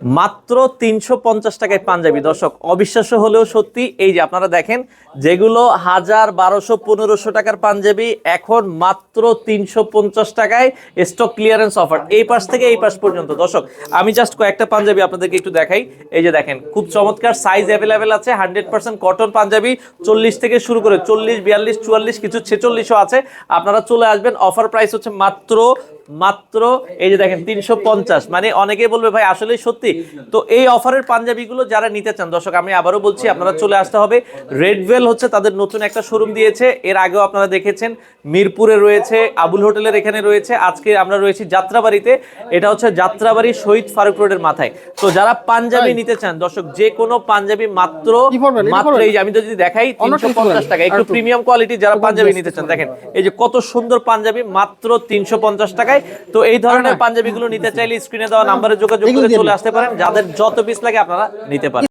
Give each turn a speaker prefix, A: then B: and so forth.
A: মাত্র 350 টাকায় পাঞ্জাবি। দর্শক অবিশ্বাস্য হলেও সত্যি, এই যে আপনারা দেখেন যেগুলো 1000, 1200, 1500 টাকার পাঞ্জাবি এখন মাত্র 350 টাকায় স্টক ক্লিয়ারেন্স অফার, এই পাশ থেকে এই পাশ পর্যন্ত। দর্শক আমি জাস্ট কয়েকটা পাঞ্জাবি আপনাদেরকে একটু দেখাই। এই যে দেখেন খুব চমৎকার সাইজ অ্যাভেলেবেল আছে, 100% কটন পাঞ্জাবি, 40 থেকে শুরু করে 40, 42, 44, কিছু 46ও আছে। আপনারা চলে আসবেন, অফার প্রাইস হচ্ছে মাত্র এই যে দেখেন 350। মানে অনেকেই বলবে ভাই আসলেই সত্যি। তো এই অফারের পাঞ্জাবিগুলো যারা নিতে চান দর্শক, আমি আবারও বলছি আপনারা চলে আসতে হবে। রেডভেল হচ্ছে তাদের নতুন একটা শোরুম দিয়েছে, এর আগেও আপনারা দেখেছেন মিরপুরে রয়েছে, আবুল হোটেলের এখানে রয়েছে, আজকে আমরা রয়েছি যাত্রাবাড়িতে। এটা হচ্ছে যাত্রাবাড়ি শহীদ ফারুক রোডের মাথায়। তো যারা পাঞ্জাবি নিতে চান দর্শক, যে কোনো পাঞ্জাবি মাত্র এই যে আমি যদি দেখাই 350 টাকা, একটু প্রিমিয়াম কোয়ালিটি যারা পাঞ্জাবি নিতে চান দেখেন এই যে কত সুন্দর পাঞ্জাবি মাত্র 350 টাকায়। তো এই ধরনের পাঞ্জাবিগুলো নিতে চাইলে স্ক্রিনে দেওয়া নাম্বারে যোগাযোগ করে চলে আসতে পারেন, যাদের যত পিস লাগে আপনারা নিতে পারেন।